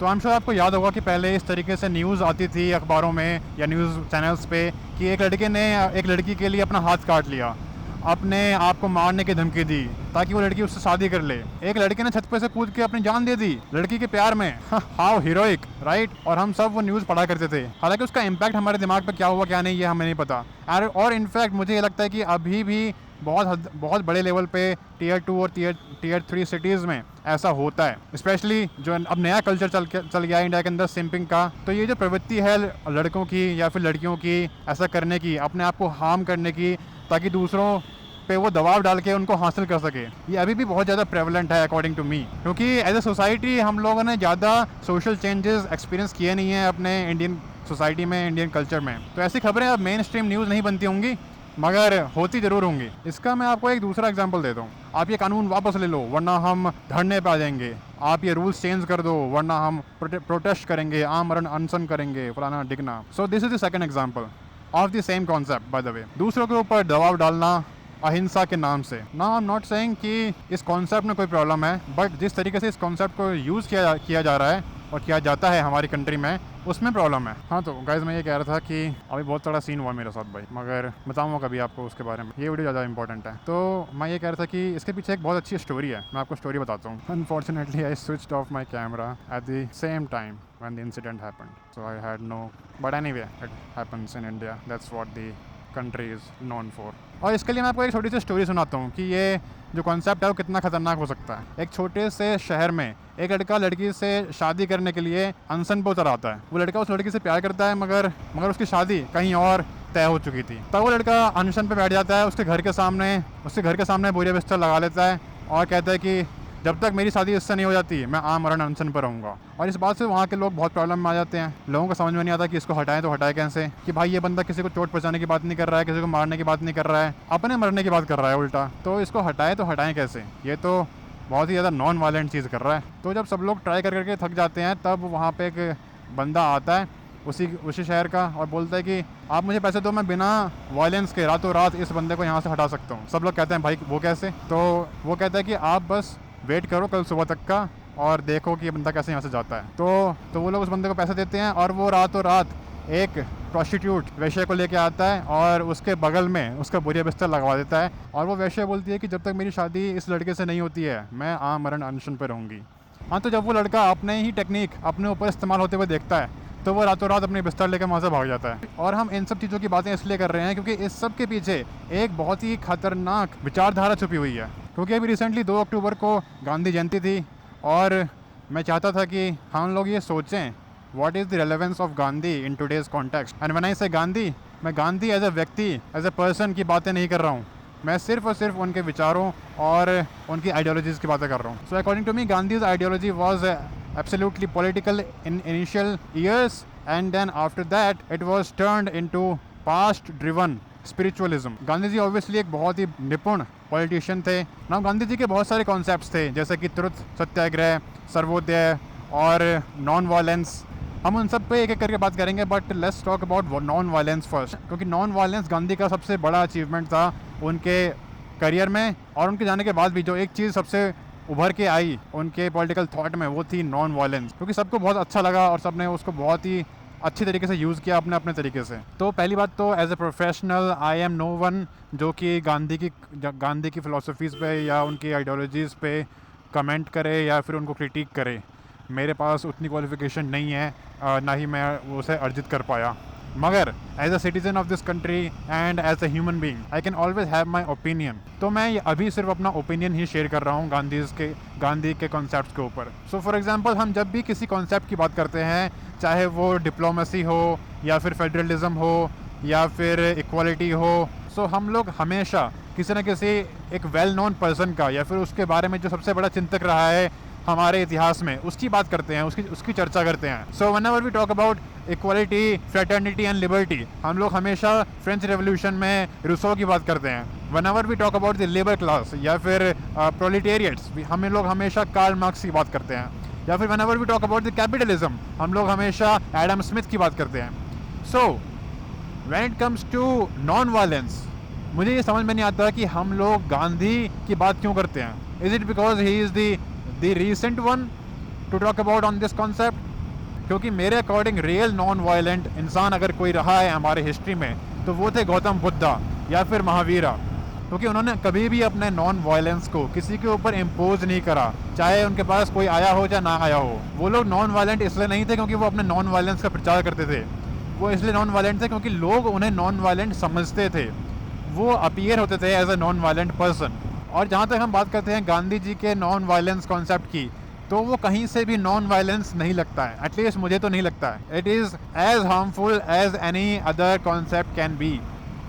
तो I am sure आपको याद होगा कि पहले इस तरीके से न्यूज़ आती थी अखबारों में या न्यूज़ चैनल्स पे कि एक लड़के ने एक लड़की के लिए अपना हाथ काट लिया, अपने आप को मारने की धमकी दी ताकि वो लड़की उससे शादी कर ले। एक लड़के ने छत पे से कूद के अपनी जान दे दी लड़की के प्यार में। How heroic, right? और हम सब वो न्यूज़ पढ़ा करते थे। हालांकि उसका इम्पैक्ट हमारे दिमाग पे क्या हुआ क्या नहीं ये हमें नहीं पता। और इनफैक्ट मुझे ये लगता है कि अभी भी बहुत बड़े लेवल पे टीयर 2 और टीयर 3 सिटीज़ में ऐसा होता है। स्पेशली जो अब नया कल्चर चल गया है इंडिया के अंदर, सिंपिंग का। तो ये जो प्रवृत्ति है लड़कों की या फिर लड़कियों की ऐसा करने की, अपने आप को हार्म करने की ताकि दूसरों पे वो दबाव डाल के उनको हासिल कर सके, ये अभी भी बहुत ज़्यादा प्रेवलेंट है अकॉर्डिंग टू मी। क्योंकि एज ए सोसाइटी हम लोगों ने ज़्यादा सोशल चेंजेस एक्सपीरियंस किए नहीं हैं अपने इंडियन सोसाइटी में, इंडियन कल्चर में। तो ऐसी खबरें अब मेन स्ट्रीम न्यूज़ नहीं बनती होंगी, मगर होती ज़रूर होंगी। इसका मैं आपको एक दूसरा एग्जांपल देता हूँ। आप ये कानून वापस ले लो वरना हम धरने पे आ जाएंगे। आप ये रूल्स चेंज कर दो वरना हम प्रोटेस्ट करेंगे, आमरण अनशन करेंगे, फलाना डिगना। So this is the second example of the same concept by the way. दूसरों के ऊपर दबाव डालना अहिंसा के नाम से। Now I am not saying कि इस कॉन्सेप्ट में कोई प्रॉब्लम है, बट जिस तरीके से इस कॉन्सेप्ट को यूज़ किया जा रहा है और किया जाता है हमारी कंट्री में, उसमें प्रॉब्लम है। हाँ, तो गाइज मैं ये कह रहा था कि अभी बहुत बड़ा सीन हुआ मेरे साथ भाई, मगर बताऊँगा कभी आपको उसके बारे में। ये वीडियो ज़्यादा इंपॉर्टेंट है। तो मैं ये कह रहा था कि इसके पीछे एक बहुत अच्छी स्टोरी है। मैं आपको स्टोरी बताता हूँ। Unfortunately I switched of my camera at the same time when the incident happened, so I had no, but anyway it happens in India, that's what the country is known for। और इसके लिए मैं आपको एक छोटी सी story सुनाता हूँ कि ये जो कॉन्सेप्ट है वो कितना खतरनाक हो सकता है। एक छोटे से शहर में एक लड़का लड़की से शादी करने के लिए अनशन पर उतर आता है। वो लड़का उस लड़की से प्यार करता है, मगर उसकी शादी कहीं और तय हो चुकी थी। तब वो लड़का अनशन पे बैठ जाता है, उसके घर के सामने बोरिया बिस्तर लगा लेता है और कहता है कि जब तक मेरी शादी इससे नहीं हो जाती मैं आमरण अनशन पर रहूँगा। और इस बात से वहाँ के लोग बहुत प्रॉब्लम में आ जाते हैं। लोगों को समझ में नहीं आता कि इसको हटाएं तो हटाएं कैसे, कि भाई ये बंदा किसी को चोट पहुँचाने की बात नहीं कर रहा है, किसी को मारने की बात नहीं कर रहा है, अपने मरने की बात कर रहा है उल्टा। तो इसको हटाएं तो हटाएं कैसे? ये तो बहुत ही ज़्यादा नॉन वायलेंट चीज़ कर रहा है। तो जब सब लोग ट्राई करके थक जाते हैं, तब वहाँ पर एक बंदा आता है उसी शहर का और बोलता है कि आप मुझे पैसे दो, मैं बिना वायलेंस के रातों रात इस बंदे को यहाँ से हटा सकता हूँ। सब लोग कहते हैं भाई वो कैसे? तो वो कहता है कि आप बस वेट करो कल सुबह तक का और देखो कि ये बंदा कैसे यहाँ से जाता है। तो वो लोग उस बंदे को पैसे देते हैं और वो रातों रात एक प्रोस्टिट्यूट वैश्य को लेके आता है और उसके बगल में उसका बोरिया बिस्तर लगवा देता है। और वो वैश्य बोलती है कि जब तक मेरी शादी इस लड़के से नहीं होती है मैं आमरण अनशन पर रहूँगी। हाँ, तो जब वो लड़का अपने ही टेक्निक अपने ऊपर इस्तेमाल होते हुए देखता है तो वो रातों रात अपने बिस्तर लेकर वहाँ से भाग जाता है। और हम इन सब चीज़ों की बातें इसलिए कर रहे हैं क्योंकि इस सब के पीछे एक बहुत ही खतरनाक विचारधारा छुपी हुई है। क्योंकि अभी रिसेंटली 2 अक्टूबर को गांधी जयंती थी और मैं चाहता था कि हम लोग ये सोचें what is the relevance of Gandhi in today's context. And when I से गांधी, मैं गांधी एज ए व्यक्ति, एज ए पर्सन की बातें नहीं कर रहा हूँ। मैं सिर्फ और सिर्फ उनके विचारों और उनकी आइडियोलॉजीज़ की बातें कर रहा हूँ। So according to me Gandhi's ideology was absolutely political in initial years, and then after that it was turned into past driven spiritualism। Gandhi ji obviously एक बहुत ही निपुण पॉलिटिशियन थे ना। गांधी जी के बहुत सारे कॉन्सेप्ट्स थे जैसे कि ट्रुथ, सत्याग्रह, सर्वोदय और नॉन वायलेंस। हम उन सब पे एक एक करके बात करेंगे, but let's talk about non violence first, क्योंकि नॉन वायलेंस गांधी का सबसे बड़ा अचीवमेंट था उनके करियर में। और उनके जाने के बाद भी जो एक चीज़ सबसे उभर के आई उनके पॉलिटिकल थॉट में वो थी नॉन वायलेंस, क्योंकि सबको बहुत अच्छा लगा और सबने उसको बहुत ही अच्छी तरीके से यूज़ किया अपने अपने तरीके से। तो पहली बात तो as a professional I am no one जो कि गांधी की फ़िलासफ़ीज़ पे या उनकी आइडियोलॉजीज़ पे कमेंट करे या फिर उनको क्रिटिक करे। मेरे पास उतनी क्वालिफिकेशन नहीं है, ना ही मैं उसे अर्जित कर पाया। मगर as a citizen of this country and as a human being I can always have my opinion. तो मैं अभी सिर्फ अपना ओपिनियन ही शेयर कर रहा हूँ गांधी के कॉन्सेप्ट के ऊपर। सो फॉर एग्जांपल हम जब भी किसी कॉन्सेप्ट की बात करते हैं, चाहे वो डिप्लोमेसी हो या फिर फेडरलिज्म हो या फिर इक्वालिटी हो, सो हम लोग हमेशा किसी न किसी एक वेल नोन पर्सन का या फिर उसके बारे में जो सबसे बड़ा चिंतक रहा है हमारे इतिहास में, उसकी बात करते हैं, उसकी चर्चा करते हैं। So whenever we talk about equality, fraternity and liberty, हम लोग हमेशा फ्रेंच रेवोल्यूशन में रूसो की बात करते हैं। Whenever we talk about the labour class या फिर प्रोलेटेरिएट्स, हम लोग हमेशा कार्ल मार्क्स की बात करते हैं। या फिर whenever we talk about the capitalism, हम लोग हमेशा एडम स्मिथ की बात करते हैं। So when it comes to non violence, मुझे ये समझ में नहीं आता कि हम लोग गांधी की बात क्यों करते हैं। Is it because he is the recent one to talk about on this concept, क्योंकि मेरे अकॉर्डिंग रियल नॉन वायलेंट इंसान अगर कोई रहा है हमारे हिस्ट्री में तो वो थे गौतम बुद्धा या फिर महावीरा, क्योंकि उन्होंने कभी भी अपने नॉन वायलेंस को किसी के ऊपर इम्पोज नहीं करा, चाहे उनके पास कोई आया हो या ना आया हो। वो लोग नॉन वायलेंट इसलिए नहीं थे क्योंकि वो अपने नॉन वायलेंस का प्रचार करते थे, वो इसलिए नॉन वायलेंट थे क्योंकि लोग उन्हें नॉन वायलेंट समझते थे, वो अपीयर होते थे as a non violent person. और जहाँ तक हम बात करते हैं गांधी जी के नॉन वायलेंस कॉन्सेप्ट की, तो वो कहीं से भी नॉन वायलेंस नहीं लगता है, एटलीस्ट मुझे तो नहीं लगता है। It is as harmful as any other concept can be.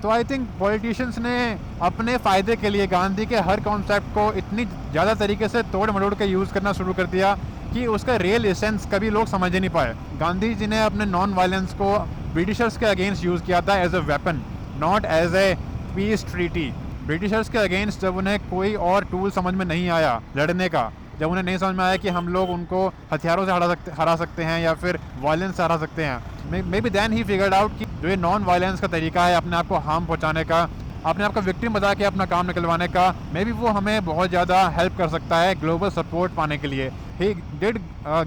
तो आई थिंक पॉलिटिशियंस ने अपने फ़ायदे के लिए गांधी के हर कॉन्सेप्ट को इतनी ज़्यादा तरीके से तोड़ मरोड़ के यूज़ करना शुरू कर दिया कि उसका रियल एसेंस कभी लोग समझ ही नहीं पाए। गांधी जी ने अपने नॉन वायलेंस को ब्रिटिशर्स के अगेंस्ट यूज़ किया था as a weapon, not as a peace treaty. Britishers के अगेंस्ट जब उन्हें कोई और टूल समझ में नहीं आया लड़ने का, जब उन्हें नहीं समझ में आया कि हम लोग उनको हथियारों से हरा सकते हैं या फिर वायलेंस से हरा सकते हैं, maybe then he figured out कि जो ये नॉन वायलेंस का तरीका है अपने आप को हार्म पहुंचाने का, अपने आप को विक्टिम बता के अपना काम निकलवाने का, मे बी वो हमें बहुत ज़्यादा हेल्प कर सकता है ग्लोबल सपोर्ट पाने के लिए। He did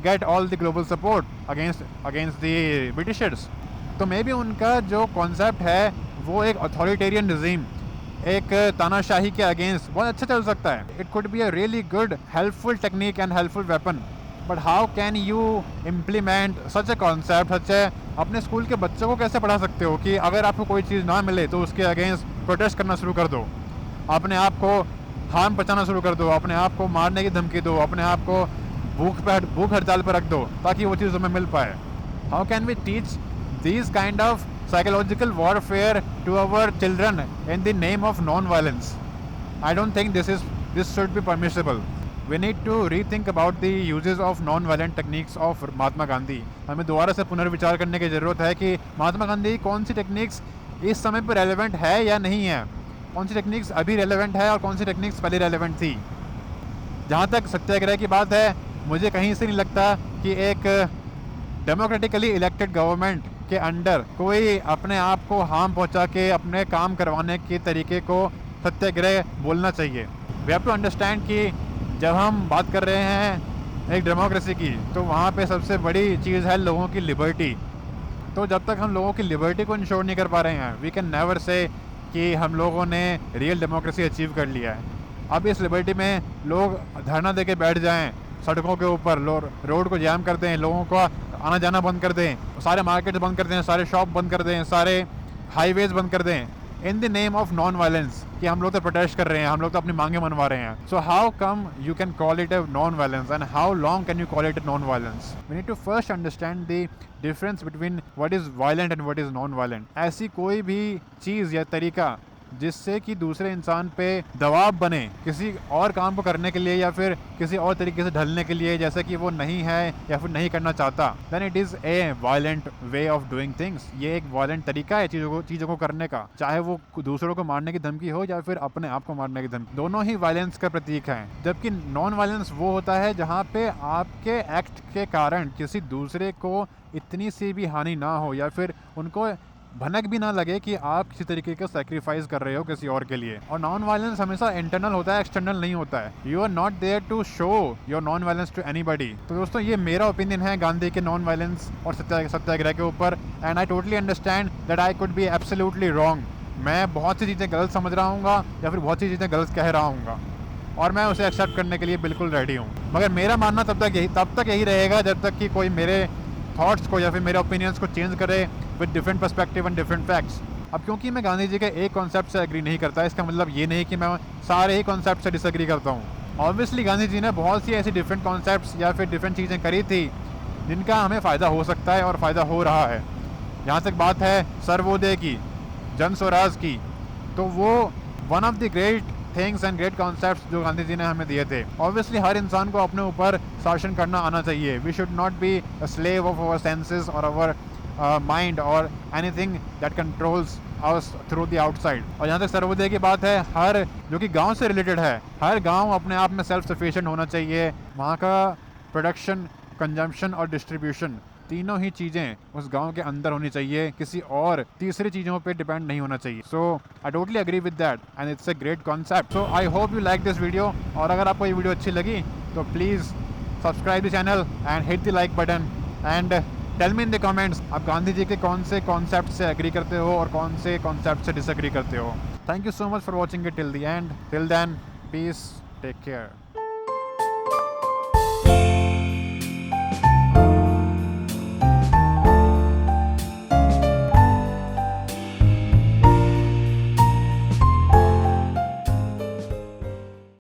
get all the global support against the Britishers. तो मे बी उनका जो कॉन्सेप्ट है वो एक अथॉरिटेरियन रिजीम, एक तानाशाही के अगेंस्ट बहुत अच्छा चल सकता है। It could be a really good helpful technique and helpful weapon, but how can you implement such a concept, such a अपने स्कूल के बच्चों को कैसे पढ़ा सकते हो कि अगर आपको कोई चीज़ ना मिले तो उसके अगेंस्ट प्रोटेस्ट करना शुरू कर दो, अपने आप को हार्म पहुंचाना शुरू कर दो, अपने आप को मारने की धमकी दो, अपने आप को भूख हड़ताल पर रख दो ताकि वो चीज़ हमें मिल पाए। How can we teach these kind of psychological warfare to our children in the name of non-violence? I don't think this should be permissible. We need to rethink about the uses of non-violent techniques of Mahatma Gandhi. हमें दोबारा से पुनर्विचार करने की ज़रूरत है कि महात्मा गांधी कौन सी टेक्निक्स इस समय पर रेलेवेंट है या नहीं है, कौन सी टेक्निक्स अभी रेलेवेंट है और कौन सी टेक्निक्स पहले रेलेवेंट थी। जहाँ तक सत्याग्रह की बात है, मुझे कहीं से नहीं लगता कि एक डेमोक्रेटिकली इलेक्टेड गवर्नमेंट के अंडर कोई अपने आप को हार्म पहुंचा के अपने काम करवाने के तरीके को सत्याग्रह बोलना चाहिए। वी हैव टू अंडरस्टैंड कि जब हम बात कर रहे हैं एक डेमोक्रेसी की, तो वहाँ पे सबसे बड़ी चीज़ है लोगों की लिबर्टी। तो जब तक हम लोगों की लिबर्टी को इंश्योर नहीं कर पा रहे हैं, वी कैन नेवर से कि हम लोगों ने रियल डेमोक्रेसी अचीव कर लिया है। अब इस लिबर्टी में लोग धरना दे के बैठ जाएँ सड़कों के ऊपर, रोड को जैम कर दें, लोगों को आना जाना बंद कर दें, सारे मार्केट बंद कर दें, सारे शॉप बंद कर दें, सारे हाईवेज बंद कर दें, in the name of non violence, कि हम लोग तो प्रोटेस्ट कर रहे हैं, हम लोग तो अपनी मांगे मनवा रहे हैं। So how come you can call it a non violence and how long can you call it a non violence? We need to first understand the difference between what is violent and what is non violent. ऐसी कोई भी चीज़ या तरीका जिससे कि दूसरे इंसान पे दबाव बने किसी और काम को करने के लिए या फिर किसी और तरीके से ढलने के लिए, जैसे कि वो नहीं है या फिर नहीं करना चाहता, then it is a violent way of doing things. ये एक वायलेंट तरीका है चीज़ों को करने का, चाहे वो दूसरों को मारने की धमकी हो या फिर अपने आप को मारने की धमकी, दोनों ही वायलेंस का प्रतीक हैं। जबकि नॉन वायलेंस वो होता है जहाँ पे आपके एक्ट के कारण किसी दूसरे को इतनी सी भी हानि ना हो या फिर उनको भनक भी ना लगे कि आप किसी तरीके का सेक्रीफाइस कर रहे हो किसी और के लिए। और नॉन वायलेंस हमेशा इंटरनल होता है, एक्सटर्नल नहीं होता है। You are not there to show your non violence to anybody. तो दोस्तों, ये मेरा ओपिनियन है गांधी के नॉन वायलेंस और सत्याग्रह के ऊपर, and I totally understand that I could be absolutely wrong. मैं बहुत सी चीज़ें गलत समझ रहा हूँ या फिर बहुत सी चीज़ें गलत कह रहा हूँ, और मैं उसे एक्सेप्ट करने के लिए बिल्कुल रेडी हूँ। मगर मेरा मानना तब तक यही रहेगा जब तक कि कोई मेरे थॉट्स को या फिर मेरे ओपिनियंस को चेंज करे with different perspective and different facts. अब क्योंकि मैं गांधी जी के एक कॉन्सेप्ट से एग्री नहीं करता, इसका मतलब ये नहीं कि मैं सारे ही कॉन्सेप्ट से डिसएग्री करता हूँ। ऑब्वियसली गांधी जी ने बहुत सी ऐसी डिफरेंट कॉन्सेप्ट्स या फिर डिफरेंट चीज़ें करी थी जिनका हमें फ़ायदा हो सकता है और फ़ायदा हो रहा है। जहाँ तक बात है सर्वोदय की, जन स्वराज की, तो वो one of the great things and great concepts जो गांधी जी ने हमें दिए थे। ऑब्वियसली हर इंसान को अपने ऊपर शासन करना आना चाहिए। We should not be a slave of our senses और आवर माइंड और anything that controls us through the outside. और जहाँ तक सर्वोदय की बात है, हर जो कि गांव से रिलेटेड है, हर गांव अपने आप में सेल्फ सफिशिएंट होना चाहिए। वहाँ का प्रोडक्शन, कंजम्पशन और डिस्ट्रीब्यूशन, तीनों ही चीज़ें उस गांव के अंदर होनी चाहिए, किसी और तीसरी चीज़ों पे डिपेंड नहीं होना चाहिए। So I totally agree with that and it's a great concept. So I hope you like this video, और अगर आपको ये वीडियो अच्छी लगी तो please subscribe the channel and hit the like button and tell me in the comments आप गांधी जी के कौन से कॉन्सेप्ट से एग्री करते हो और कौन से कॉन्सेप्ट से डिसएग्री करते हो। Thank you so much for watching it till the end. Till then, peace, take care.